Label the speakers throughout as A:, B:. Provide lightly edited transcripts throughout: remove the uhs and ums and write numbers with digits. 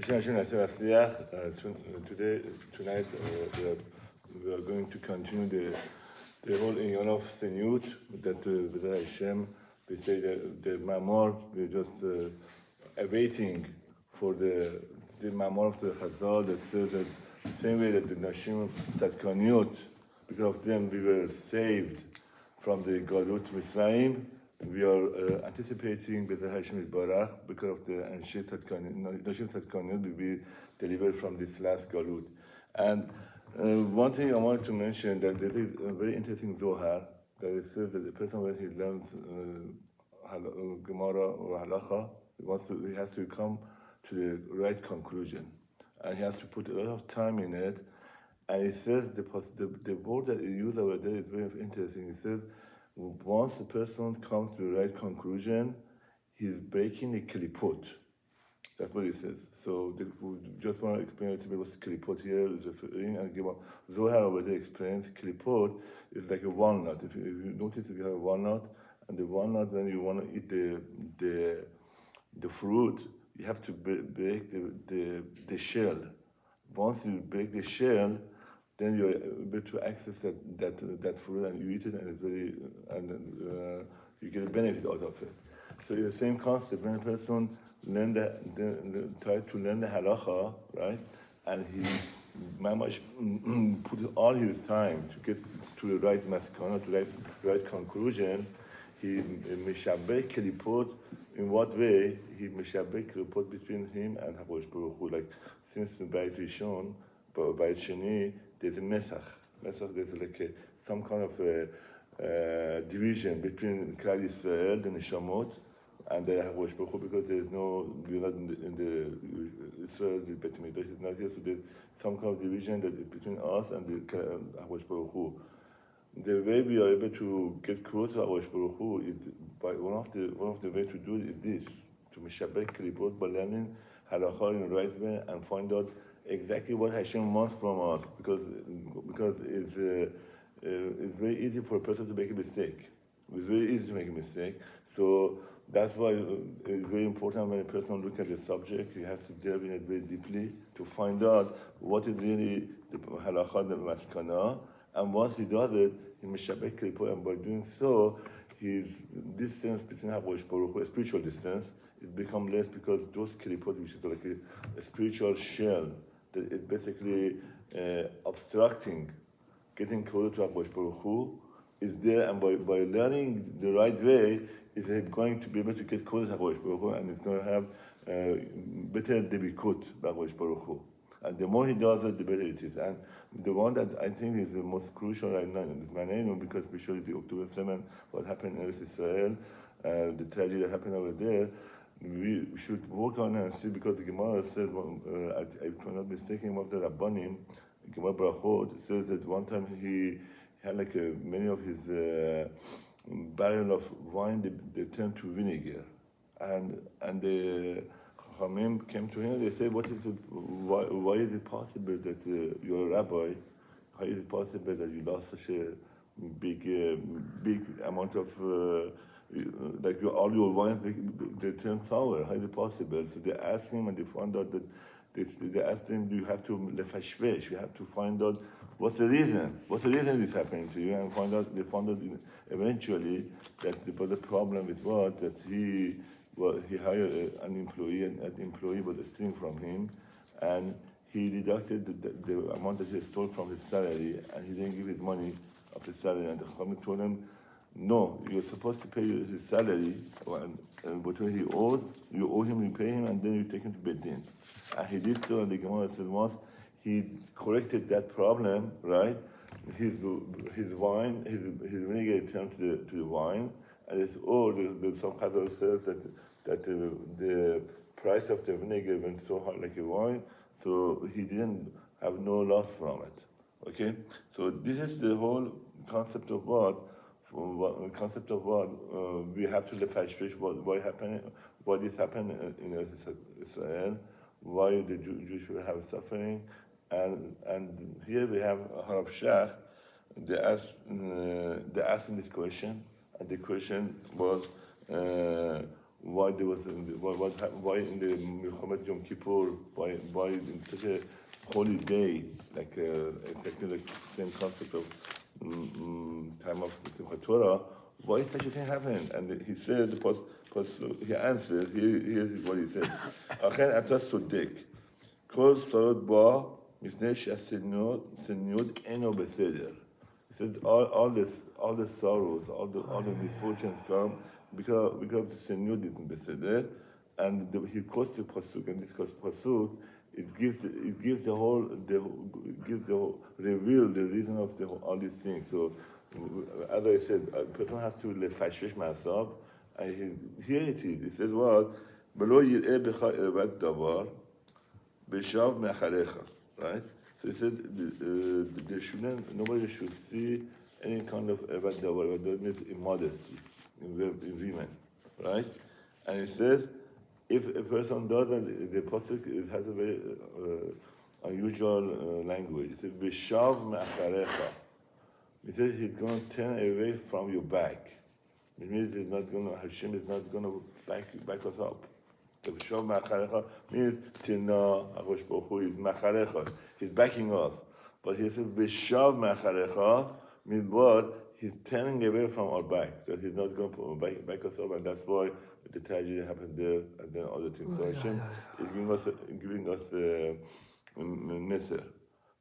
A: Tonight, we are going to continue the whole Inyan of Senyut that with Hashem, we say that the Mamor, we're just awaiting for the Mamor of the Chazal that says that the same way that the Nashim Satkaniot, because of them we were saved from the Galut Mitzrayim. We are anticipating with the Hashem Barach because of the Nashim Satkaniot will be delivered from this last Galut. And one thing I wanted to mention that there is a very interesting Zohar that it says that the person when he learns Gemara or Halacha, he has to come to the right conclusion, and he has to put a lot of time in it. And it says the word that he used over there is very interesting. It says once the person comes to the right conclusion, he's breaking a klipot. That's what it says. So we just want to explain it to me what's klipot here is referring, and Zohar over there explains klipot is like a walnut. If you notice, if you have a walnut, and the walnut, when you want to eat the fruit, you have to break the shell. Once you break the shell, then you're able to access that fruit, and you eat it, and it's very you get a benefit out of it. So it's the same concept when a person try to learn the halacha, right? And he mamash put all his time to get to the right maskana, to the right conclusion. He mishabek kelipot. In what way he mishabek kelipot between him and Hakadosh Baruch Hu? Like since the Beit Rishon, Beit Sheni, there's a mesach. Mesach, there's like some kind of division between Klal Yisrael, the neshamot, and the Hakadosh Baruch Hu, because we're not in the Israel, the Beit Mikdash is not here, so there's some kind of division that is between us and the Hakadosh Baruch Hu. The way we are able to get close to Hakadosh Baruch Hu is by one of the ways to do it is this: to mishabek klipot by learning halacha in the right way and find out exactly what Hashem wants from us, because it's very easy for a person to make a mistake. It's very easy to make a mistake. So that's why it's very important when a person looks at the subject, he has to delve in it very deeply to find out what is really the halacha, the maskana. And once he does it, he mishabek klipot, and by doing so, his distance between Hakadosh Baruch Hu, a spiritual distance, is become less, because those klipot, which is like a spiritual shell, that is basically obstructing getting closer to Hakadosh Baruch Hu, is there, and by learning the right way, is going to be able to get closer to Hakadosh Baruch Hu, and it's going to have better debikut by Hakadosh Baruch Hu. And the more he does it, the better it is. And the one that I think is the most crucial right now is Manenu, because we showed the October 7th, what happened in Eretz Israel, the tragedy that happened over there. We should work on it and see, because the Gemara says, if I'm not mistaken, one of the Rabbanim, Gemara Brachot, says that one time he had like many of his barrel of wine, they turned to vinegar. And the Chachamim came to him and they said, why is it possible that you're a rabbi, how is it possible that you lost such a big amount of like all your wines, they turn sour? How is it possible? So they asked him, and they found out that they asked him, you have to lefashvesh, you have to find out what's the reason this happening to you, and they found out eventually that the problem with what, that he hired an employee, and that employee was stealing from him, and he deducted the amount that he stole from his salary, and he didn't give his money of his salary, and the Chachamim told him, no, you're supposed to pay his salary, and whatever he owes, you owe him, you pay him, and then you take him to Beit Din. And he did so, and the Gemara says once he corrected that problem, right? His wine, his vinegar turned to the wine, and it's some Chazal says that the price of the vinegar went so high like a wine, so he didn't have no loss from it. Okay, so this is the whole concept of what we have to lefashvesh why this happened in Israel, why the Jewish people have suffering, and here we have Harab Shach. They asked him this question, and the question was, why there was why in the Milchemet Yom Kippur, why in such a holy day, like exactly the same concept of time of Simchat Torah, why such a thing happened? And he said, he answered, here's what he said. אכן אתה צודק. כל שרות בא מפני שהסניוד אינו בסדר. He says all the sorrows, all the misfortunes come because the senior didn't beseder, and he quotes the pasuk, and this pasuk it gives reveal the reason of all these things. So as I said, a person has to lefashish myself, and here it is. It says what? Below yireh b'cha ervat davar b'shav me'acharecha, right? So he said nobody should see any kind of ervat davar. That means immodesty in women, right? And it says if a person does that, the pasuk it has a very unusual language. It says b'shav me'acharecha. He says he's going to turn away from your back. It means Hashem is not going to back us up. The B'shav me'acharecha means Tina HaKadosh Baruch Hu is me'acharecha. He's backing us. But he says B'shav me'acharecha means what? He's turning away from our back. That he's not going to back us up, and that's why the tragedy happened there and then other things. So Hashem is giving us Neser.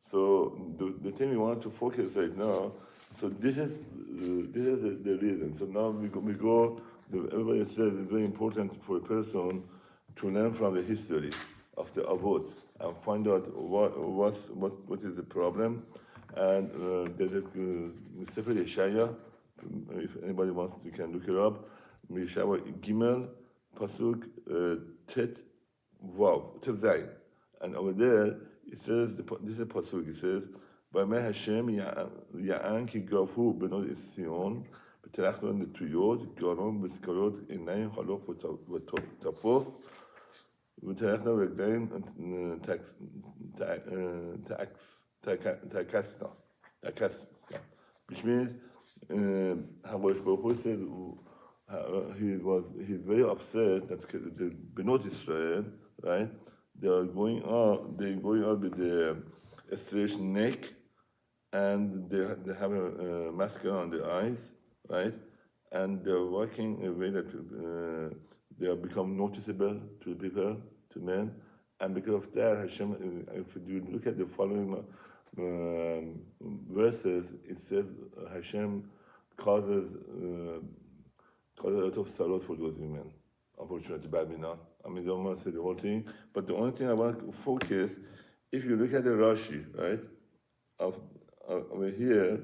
A: So the thing we want to focus right now. So this is the reason. So now we go. Everybody says it's very important for a person to learn from the history of the Avot and find out what is the problem. And there's a Sefer Yeshaya. If anybody wants, you can look it up. Yeshaya Gimel Pasuk Tet Vav Tet Zayin, and over there it says this is a pasuk. It says, "Vaymer Hashem ya'an ki gavu benot Sion b'terachnu netuyot garon b'skarot einayim halok v'tafof v'terachnu reglein takasna," which means HaKadosh Baruch Hu says he's very upset that the benot Israel, right? They're going out with the stretched neck, and they have a mascara on their eyes, right? And they're walking in a way that they have become noticeable to the people, to men. And because of that, Hashem, if you look at the following verses, it says Hashem causes a lot of sorrow for those women. Unfortunately, badly not. I mean, I don't want to say the whole thing, but the only thing I want to focus, if you look at the Rashi, right, over here,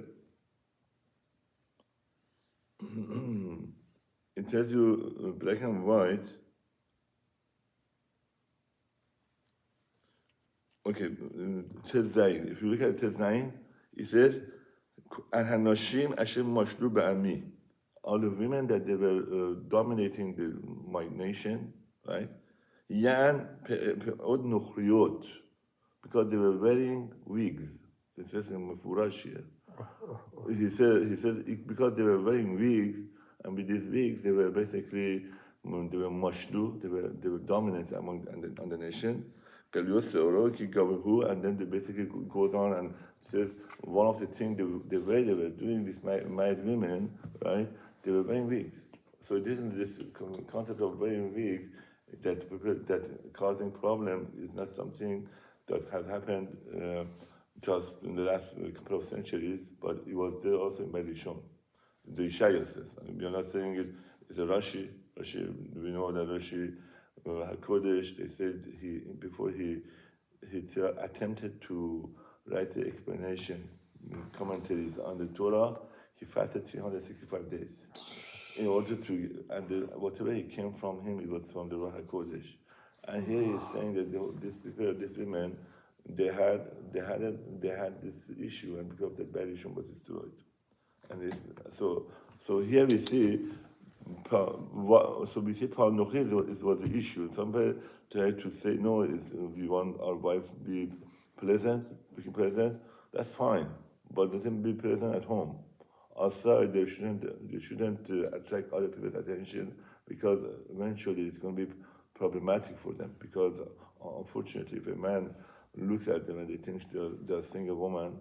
A: it tells you black and white. Okay, Tet Zayin. If you look at Tet Zayin, it says, "And Hanashim Hashem Mashlu Ba'ami." All the women that they were dominating my nation, right? Yan pe'od nuchriyot, because they were wearing wigs. This says in Mefurash here. He says because they were wearing wigs, and with these wigs they were basically mashlu, they were dominant on the nation. And then they basically goes on and says one of the things the way they were doing this married women, right? They were wearing wigs. So it isn't this concept of wearing wigs that causing problem is not something that has happened just in the last couple of centuries, but it was there also in Melishon. The Yeshaya says. I mean, we are not saying it's a Rashi. We know that Rashi HaKodesh, they said before he attempted to write the explanation, commentaries on the Torah, he fasted 365 days in order to, and whatever he came from him, it was from the Ruach HaKodesh. And here he's saying that these women, they had this issue, and because of that bad issue was destroyed. And so here we see. So we see Paul Nochir was the issue. Somebody tried to say, no, we want our wives to be pleasant, that's fine, but let them be present at home. Outside, they shouldn't attract other people's attention because eventually it's going to be problematic for them. Because unfortunately, if a man looks at them and they think they're seeing a woman,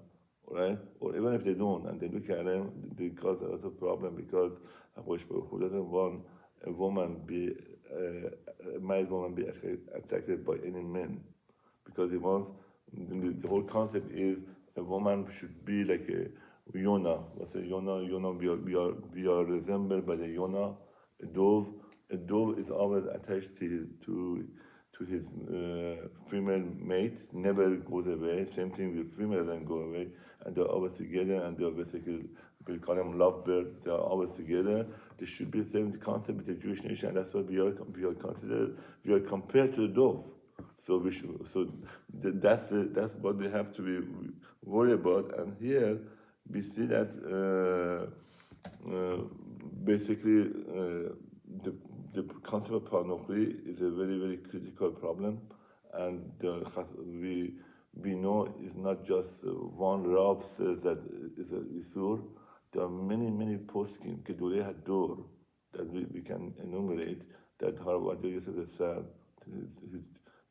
A: right? Or even if they don't, and they look at them, they cause a lot of problem because Hakadosh Baruch Hu doesn't want a woman be a married woman be attracted by any men, because he wants the whole concept is a woman should be like a Yona. What's a Yona? Yona, we are resembled by the Yona, a dove. A dove is always attached to his female mate, never goes away. Same thing with female doesn't go away, and they're always together, and they're basically, we call them lovebirds. They are always together. There should be the same concept with the Jewish nation, and that's what we are considered. We are compared to the dove. So that's what we have to be worried about. And here we see that basically the concept of pornography is a very, very critical problem, and we know it's not just one Rav says that it's a isur. There are many poskim Gedolei Hador that we can enumerate that Harv Adi Yosef said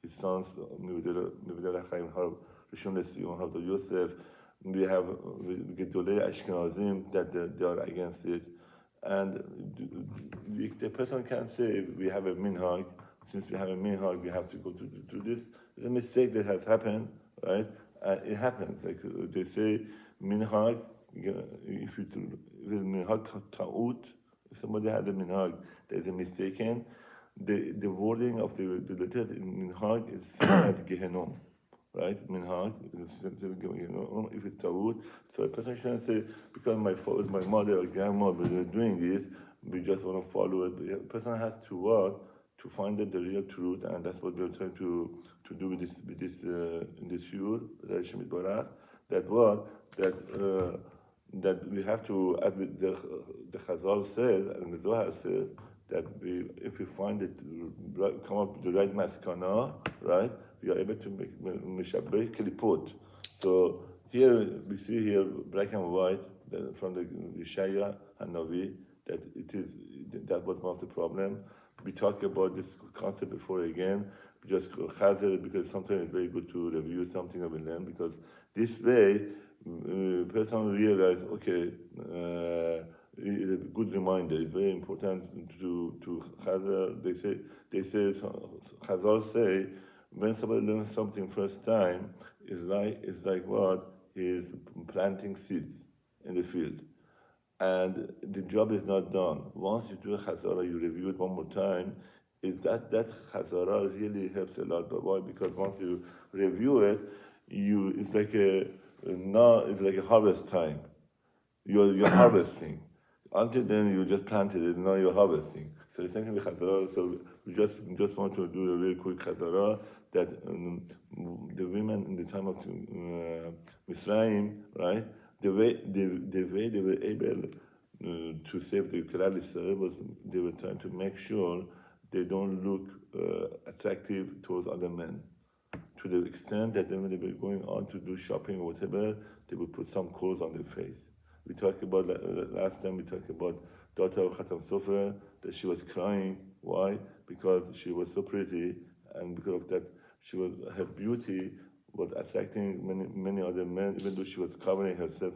A: his sons, Mividel Chaim, Harv Rishon LeZion, Harv Yosef. We have Gedolei Ashkenazim that they are against it. And the person can say, we have a minhag. Since we have a minhag, we have to go to this. It's a mistake that has happened, right? And it happens. Like they say, minhag, if it's minhag ta'ut, if somebody has a minhag that is a mistaken, the wording of the letters in minhag is same as Gehenom. Right, minhag. If it's ta'ud, so a person shouldn't say because my mother or grandmother are doing this, we just want to follow it. A person has to work to find the real truth, and that's what we're trying to do with this in this shiur. That we have to, as the Chazal says and the Zohar says, that if we find it, come up with the right maskana, right, we are able to make mishabeh kelipot. So here we see here black and white from the Yeshaya and Navi that that was one of the problem. We talked about this concept before again. Just chazer, because sometimes it's very good to review something that we learn, because this way person realize, okay, it's a good reminder. It's very important to Chazal. They say Chazal say when somebody learns something first time, it's like what he's planting seeds in the field, and the job is not done. Once you do a Chazara, you review it one more time. Is that Chazara really helps a lot? But why? Because once you review it, it's like a harvest time. You're harvesting. Until then, you just planted it, now you're harvesting. So the same thing with Chazara. So we just want to do a really quick Chazara that the women in the time of Misraim, right, the way they were able to save the Klal Yisrael was they were trying to make sure they don't look attractive towards other men. To the extent that when they were going on to do shopping or whatever, they would put some clothes on their face. We talked about last time. We talked about daughter of Khatam Sofer, that she was crying. Why? Because she was so pretty, and because of that, her beauty was attracting many other men, even though she was covering herself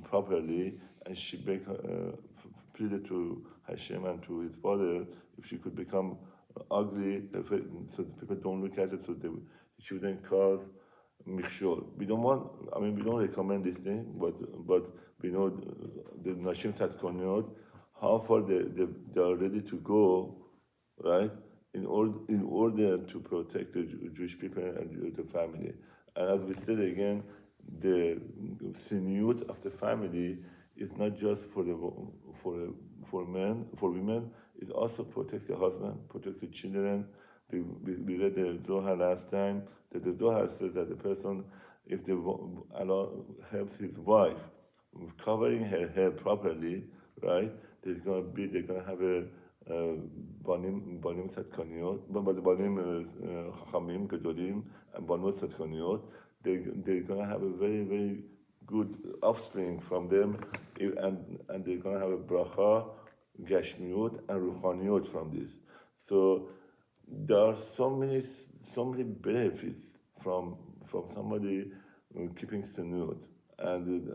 A: properly, and she pleaded to Hashem and to his father if she could become ugly, so people don't look at it, so she wouldn't cause mikshol. We don't recommend this thing, but we know the Nashim Satkoniot, how far they are ready to go, right, in order to protect the Jewish people and the family. And as we said again, the siniyut of the family is not just for women. It also protects the husband, protects the children. We read the Zohar last time that the Zohar says that the person, if Allah helps his wife with covering her hair properly, right, they're gonna have a banim satkaniot, but banim chachamim gedolim and banot satkaniot. They're gonna have a very, very good offspring from them, and they're gonna have a bracha gashmiut and ruchaniut from this. So there are so many benefits from somebody keeping stanut. And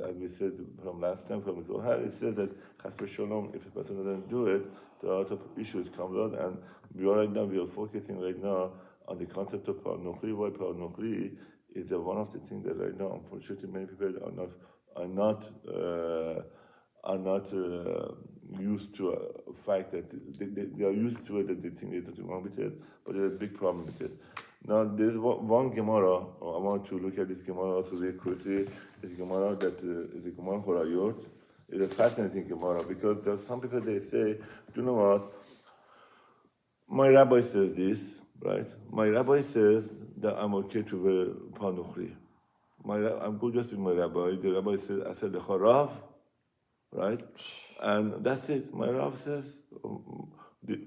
A: as we said from last time from Zohar, it says that chas v'sholom, if a person doesn't do it, there are a lot of issues come out. And we are focusing right now on the concept of parnochri. Why parnochri is one of the things that right now, unfortunately, many people are not used to a fact that they are used to it, that they think there's nothing wrong with it, but there's a big problem with it. Now, there's one Gemara. I want to look at this Gemara also very quickly. It's a Gemara that is a Gemara Horayot. It's a fascinating Gemara because there are some people, they say, you know what? My rabbi says this, right? My rabbi says that I'm okay to wear panuchri. I'm good just with my rabbi. The rabbi says, Asel lecha Rav, right? And that's it. My Rav says that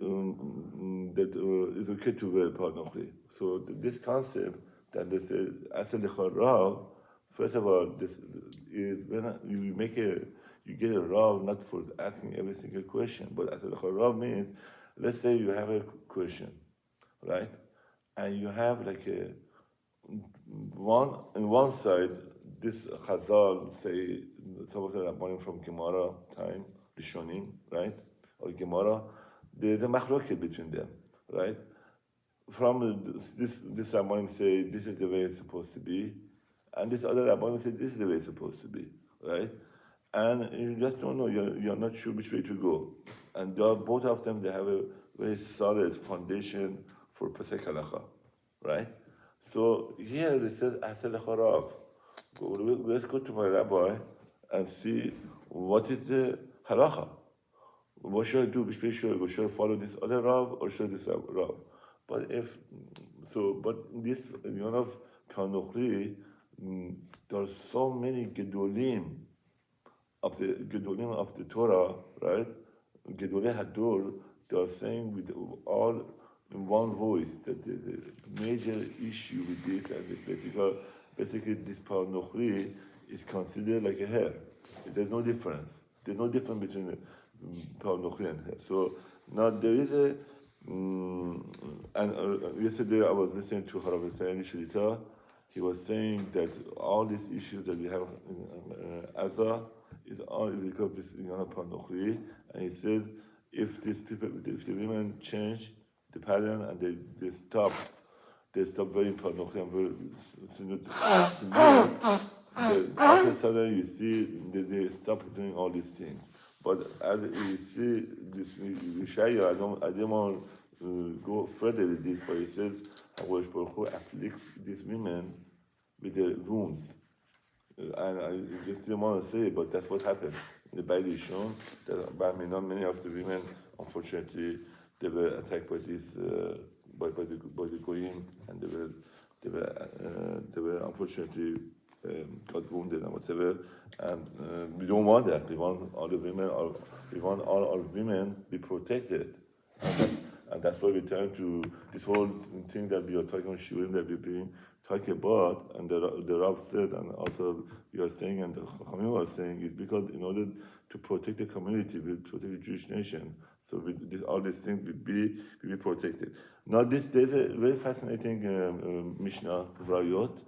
A: it's okay to wear panuchri. So this concept that they say Asel lecha Rav, first of all, this is when you get a Rav not for asking every single question, but Asel lecha Rav means, let's say you have a question, right? And you have like on one side, this Chazal, say, some of them are born from Gemara time, Rishonim, right? Or Gemara, there's a machloket between them, right? From this Rabbanim say, this is the way it's supposed to be, and this other Rabbanim say, this is the way it's supposed to be, right? And you just don't know, you're not sure which way to go. And both of them, they have a very solid foundation for Pesach Halacha, right? So here it says, Asel lecha Rav. Let's go to my rabbi and see what is the halacha. What should I do? Which way should I go? Should I follow this other Rav or should I this Rav? But this Yon of Panuchri, there are so many gedolim of the Torah, right? Gedolei Hador, they are saying with all in one voice that the major issue with this, and this basically this Panuchri is considered like a hair. There's no difference. There's no difference between Panuchri and hair. So now there is yesterday I was listening to Harav Sheitel. He was saying that all these issues that we have in Azah is because of this Panuchri, and he said if the women change the pattern and they stop wearing panuchri and after suddenly you see they stop doing all these things. But as you see this Yeshaya, I don't want to go further with this, but he says Hakadosh Baruch Hu afflicts these women with their wounds. And I just didn't want to say it, but that's what happened. In the Bible is shown that not many of the women, unfortunately, they were attacked by this by the Goyim, and they were unfortunately got wounded and whatever. And we don't want that. We want all our women be protected, and that's why we turn to this whole thing that we are talking about, Shurim, that we've been talking about, and the Rav said, and also we are saying, and the Chachamim are saying, is because in order to protect the community, we protect the Jewish nation. So all these things will be protected. Now there's a very fascinating Mishnah, Rayot,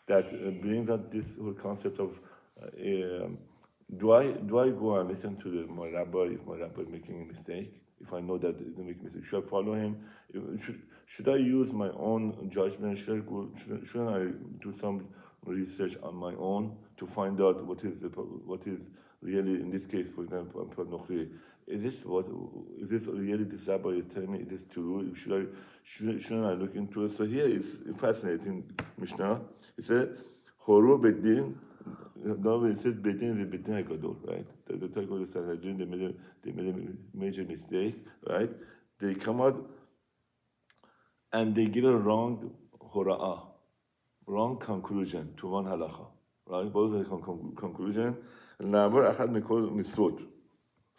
A: that brings up this whole concept of do I go and listen to my rabbi if my rabbi is making a mistake? If I know that he's going to make a mistake, should I follow him? Should I use my own judgment? Shouldn't I do some research on my own to find out what is really, in this case, for example, Nochri, is this really this rabbi is telling me? Is this true? Shouldn't I look into it? So here is a fascinating Mishnah. It says, Horu Bedin. No, it says Bedin is Bedin HaGadol, right? The Talmud Sanhedrin, they made a major mistake, right? They come out and they give a wrong hora'ah, wrong conclusion to one halacha, right? Both are conclusion. Na'amar achad mikol mitzvot.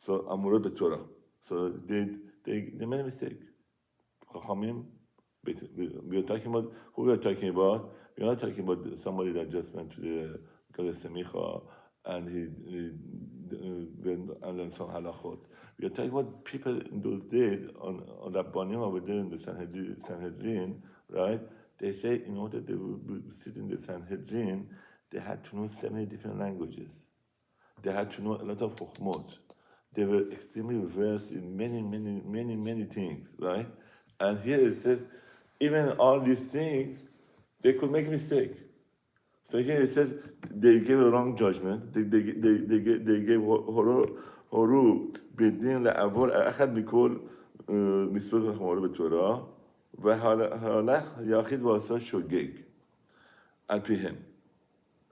A: So amurot b'Torah. So they made a mistake. Chachamim. We are talking about who we are talking about. We are not talking about somebody that just went to the Semicha and he and learn some halachot. We are talking about people in those days on that banim over there in the Sanhedrin, right? They say in order they would sit in the Sanhedrin, they had to know 70 different languages. They had to know a lot of chokhmot. They were extremely versed in many things, right? And here it says, even all these things, they could make a mistake. So here it says they gave a wrong judgment. They gave horu bedin le'avor echad mikol mitzvot ha'chomot b'Torah v'halach yachid v'asa shogeg al pihem,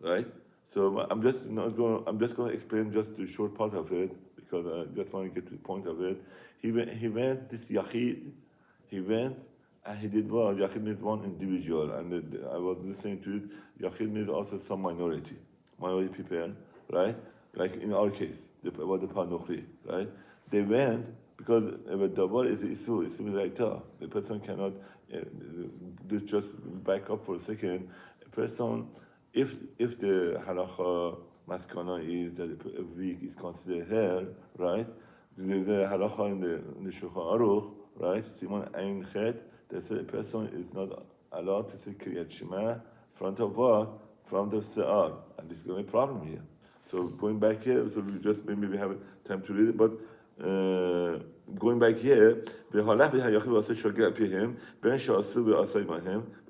A: right? So I'm just going to explain just the short part of it because I just want to get to the point of it. He went this yachid. He went and he did what? Yachid means one individual, and I was listening to it. Yachid means also some minority people, right? Like in our case, about the Panochri, right? They went because the davar is Isur like that. The person cannot just back up for a second. A person, if the halacha maskana is that a week is considered hair, right? There's a halacha in the Shulchan Aruch, right? Simon Ein Chet, that says a person is not allowed to say Kriyat Shema in front of what? Front of Se'ar. And this is going to be a problem here. So going back here, so we just maybe we have time to read it, but going back here, but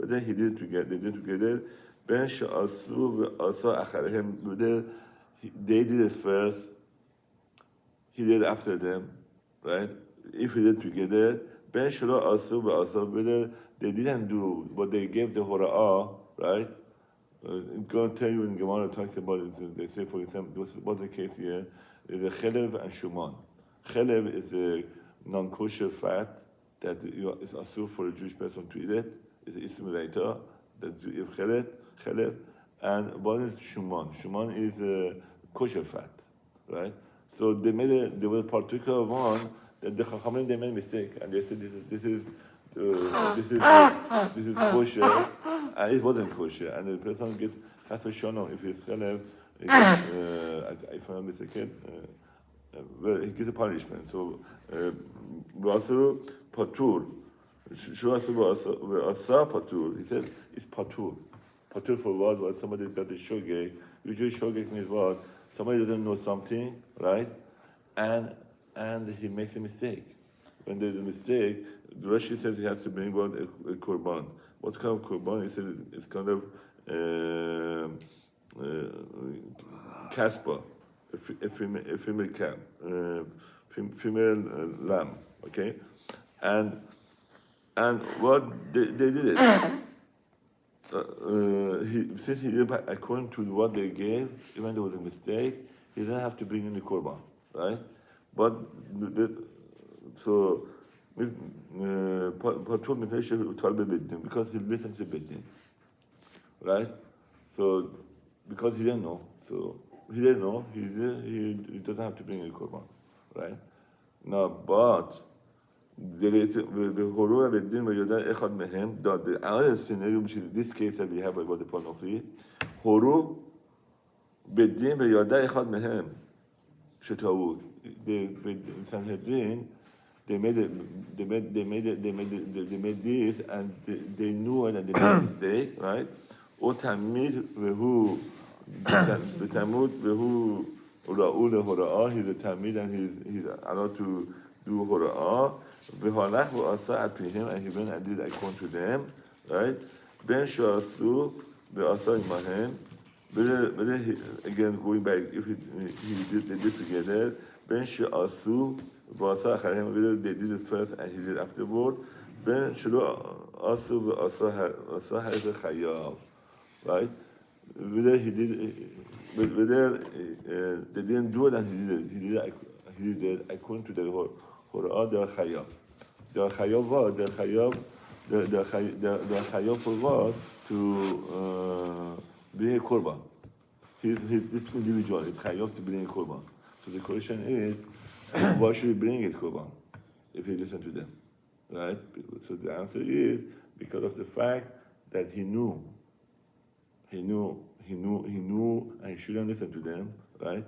A: then he did it together. They did it together. They did it first. He did it after them, right? If he did it together, they didn't do, but they gave the hora'ah, right? I'm going to tell you in Gemara talks about it. They say, for example, what's the case here? Is a chelev and shuman. Chelev is a non-kosher fat that is asur for a Jewish person to eat it. It's an ismulator that you have chelev. And one is shuman. Shuman is a kosher fat, right? So there was a particular one that the Chachamim, they made a mistake, and they said this is kosher, and it wasn't kosher, and the person gets chas v'shalom if it's chelev. If I'm not mistaken, well, he gets a punishment. So v'asaru patur, shuasaru v'asa patur. He said it's patur. Patur for what? What somebody got a shogeg. Usually shogeg means what? Somebody doesn't know something, right? And he makes a mistake. When there's a mistake, the Rashi says he has to bring about a korban. What kind of korban? He says it's kind of kaspa, a female calf, female lamb. Okay, and what they did it. Since he did according to what they gave, even there was a mistake, he didn't have to bring in the korban, right? But so because he listened to Bedin, right? So because he didn't know, he doesn't have to bring in the korban, right? Now, but the other scenario, which is this case that we have about the Panochri, Horu Bedin v'yada echad mehem shetavud. The Sanhedrin, they made this, and they knew it, and they made a mistake, right? O tamid vehu b'tamud vehu ura'u lehora'ah. He's a tamid, and he's allowed to do hora'ah. V'halach v'asa at pihim, and he went and did according to them, right? Ben sha'asu v'asa imahem. Again, going back, if they did together, Ben sha'asu v'asa acharem, whether they did it first and he did afterward. Ben shelo asu v'asa has a chayav, right? Whether he did, whether they didn't do it and he did it according to the hora'ah, they are chayav. They are chayav what? They are chayav for what? To bring a korban. This individual is chayav to bring a korban. So the question is, why should he bring a korban if he listens to them, right? So the answer is because of the fact that he knew, and he shouldn't listen to them, right?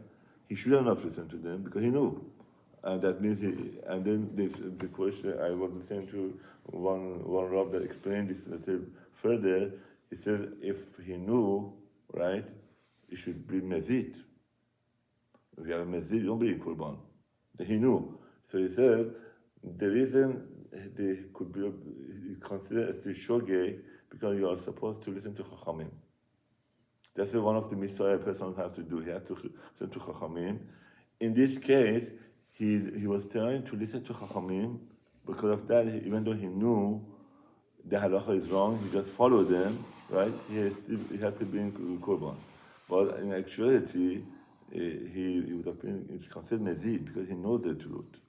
A: he shouldn't have listened to them because he knew. And that means and then the question, I was listening to one Rav that explained this a little further. He said if he knew, right, he should be mezid. If you have a mezid, you don't be korban. He knew. So he said the reason they could be considered as a shogeg because you are supposed to listen to chachamim. That's one of the mitzvah a person has to do. He has to listen to chachamim. In this case, he was trying to listen to chachamim. Because of that, even though he knew the halacha is wrong, he just followed them, right? He has to be in korban. But in actuality, he would have been it's considered mezid because he knows the truth.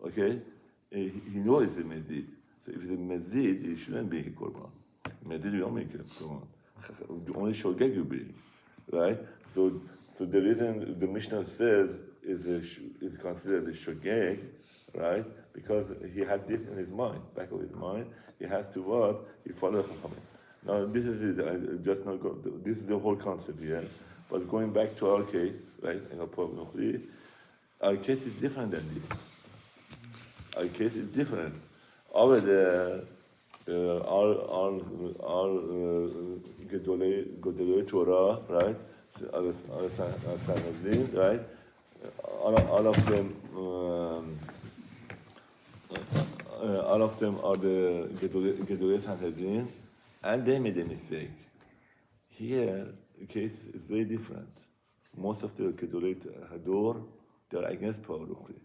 A: Okay? He knows it's a mezid. So if it's a mezid, he shouldn't be in korban. Mezid, you don't make it korban. Only shogeg you bring, right? So the reason the Mishnah says is considered as a shogeg, right? Because he had this in his mind, back of his mind. He has to what? He follows Chachamim. Now this is it. I just not go. This is the whole concept here. But going back to our case, right? Our case is different than this. Our case is different. Over there, our Gedolei Torah, right? Sanhedrin, right? All of them are the Gedolei Sanhedrin, and they made a mistake. Here, the case is very different. Most of the Gedolei Hador, they are against Power Ruchli.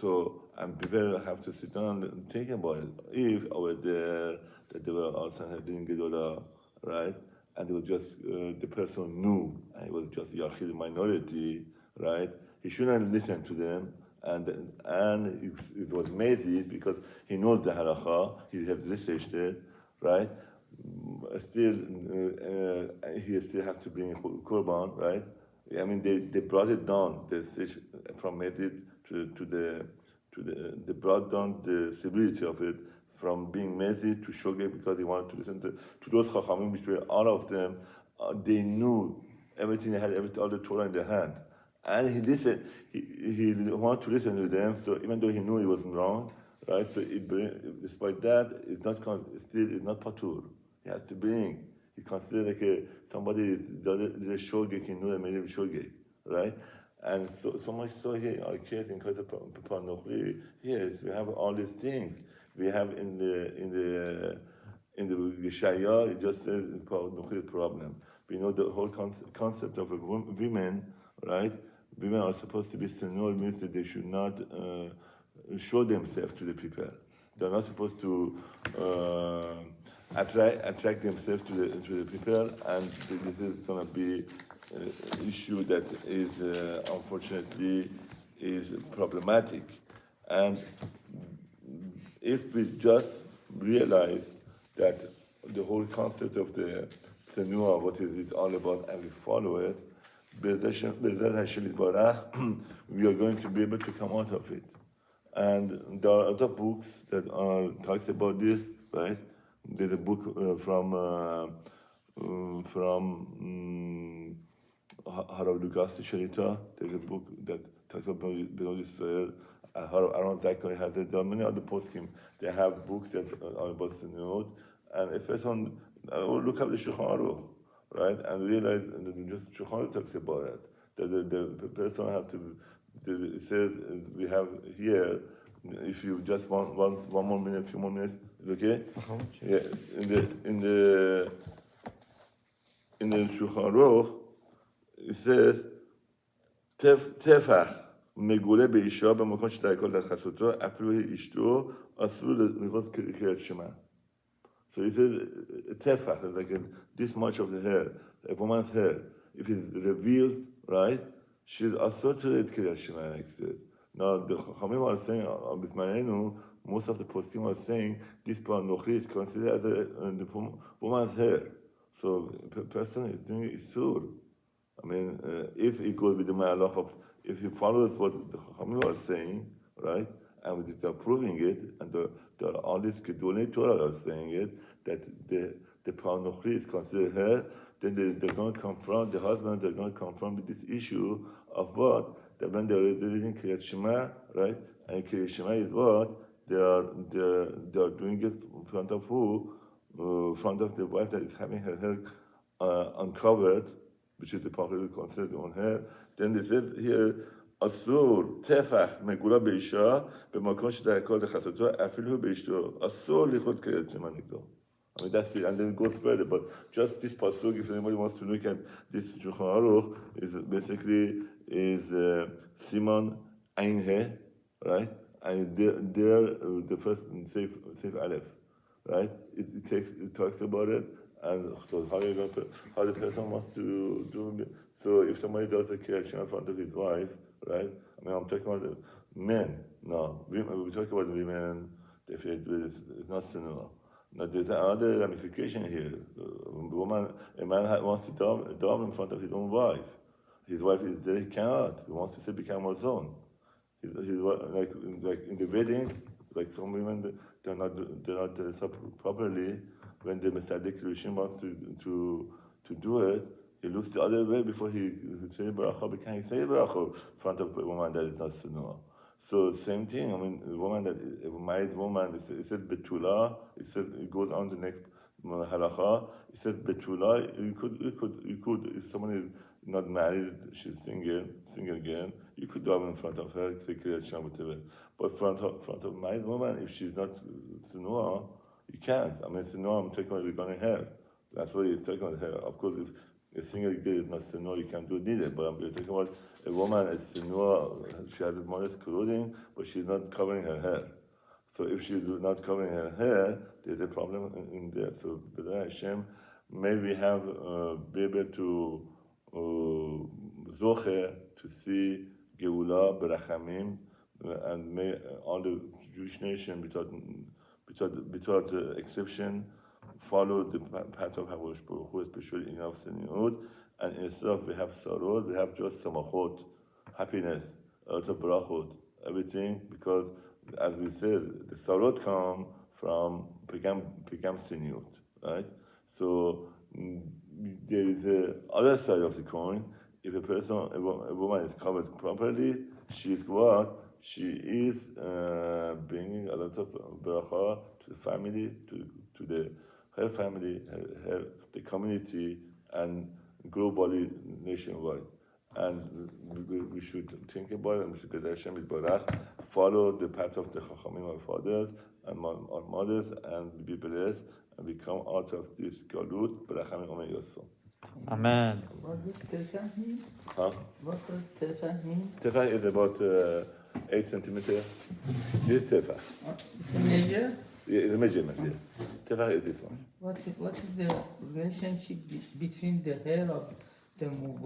A: So, and people have to sit down and think about it. If over there, that they were all Sanhedrin Gedolah, right? And it was just, the person knew, and it was just Yachid minority, right? He shouldn't listen to them, and it was Mezid because he knows the halacha, he has researched it, right? Still, he still has to bring korban, right? I mean, they brought it down, from Mezid they brought down the severity of it from being mezid to shogeg because he wanted to listen to those chachamim, which were all of them, they knew everything, they had all the Torah in their hand. And he listened, he wanted to listen to them, so even though he knew he wasn't wrong, right, so despite that, it's not patur. He has to bring, he considered like somebody the shogeg, he knew that made him shogeg, right? And so much so here, our case in case of Papa Nochri, here we have all these things. We have in the Geshaya, it just says Papa Nochri problem. We know the whole concept of women, right? Women are supposed to be senor, means that they should not show themselves to the people. They're not supposed to attract themselves to the people, and this is going to be issue that is unfortunately is problematic. And if we just realize that the whole concept of the senua, what is it all about, and we follow it, B'ezrat Hashem Yitbarach, we are going to be able to come out of it. And there are other books that talks about this, right? There's a book from Harav Lukas Sheitel. There's a book that talks about Benod Israel. Aaron Zachary has it. There are many other poskim. They have books that are about Sinod. And if person look up the Shulchan Aruch, right, and realize that just Shulchan Aruch talks about it. That the person has to. It says we have here. If you just want one more minute, few more minutes, is okay? Yeah. In the Shulchan Aruch, it says, טפח מגולה באישה במקום שתעקול לחסותו, אפילו אשתו אסור לראות קריאת שמע. So it says, טפח, it's like this much of the hair, a woman's hair. If it's revealed, right, she's asur to read קריאת שמע, like it says. Now, the Chachamim are saying, most of the posting are saying, this part nochri is considered as the woman's hair. So the person is doing isur. I mean, if it goes with the ma'alach of, if he follows what the Chachamim are saying, right, and they are proving it, and there are all these Gedolei Torah are saying it, that the Panuchri is considered her, then they're going to confront the husband, they're going to confront with this issue of what? That when they're reading Kriyat Shema, right? And Kriyat Shema is what? They are doing it in front of who? In front of the wife that is having her hair uncovered, which is the popular concept on her. Then it says here, Asur tefach megula beisha b'makon shedayakol lechassato afilu beishto asur lichot kriyat shema nigdo. I mean that's it, and then it goes further. But just this pasuk, if anybody wants to look at this Shulchan Aruch, is basically Simon Ein He, right? And there the first Seif Aleph, right? It talks about it. And so how the person wants to do it. So if somebody does a correction in front of his wife, right? I mean, I'm talking about the men. No, women, we talk about women. If they do this, it's not sinful. Now there's another ramification here. A man wants to daven in front of his own wife. His wife is there, he cannot. He wants to say become his own. His like in the weddings, like some women, they're not dressed up properly. When the Messianic Christian wants to do it, he looks the other way before he say bracha. But can he say bracha in front of a woman that is not sinua? So same thing. I mean, a married woman, it says betula. It goes on to the next halacha. It says betula. You could if someone is not married, she's single again. You could do it in front of her, say Kriyat Shema, whatever. But in front of a married woman, if she's not sinua, you can't. I mean, sinua, I'm talking about regarding hair. That's what he's talking about hair. Of course, if a single girl is not sinua, you can't do it neither. But I'm talking about a woman is sinua, she has a modest clothing, but she's not covering her hair. So if she's not covering her hair, there's a problem in there. So, B'ezras Hashem, may we have be able to zoche to see Geula Berachamim, and may all the Jewish nation, without exception, follow the path of Hakadosh Baruch Hu, especially in our Seniut, and instead of we have sorot, we have just samachot, happiness, also brachot, everything, because as we said, the sorot come from become Seniut, right? So there is a other side of the coin. If a woman is covered properly, she is what? She is bringing a lot of bracha to the family, to her family, the community, and globally, nationwide. And we should think about it, and we should B'ezras Hashem Yitbarach, follow the path of the Chachamim, our fathers and our mothers, and be blessed, and we come out of this galut, Berachamim Omer Yosef.
B: Amen.
C: What does tefah mean?
A: Huh?
C: What does tefah mean?
A: Tefah is about 8 centimeters. This tefah.
C: It's a measure.
A: Yeah, it's a measurement, yeah. Tefah is this one.
C: What is the relationship between the hair of the woman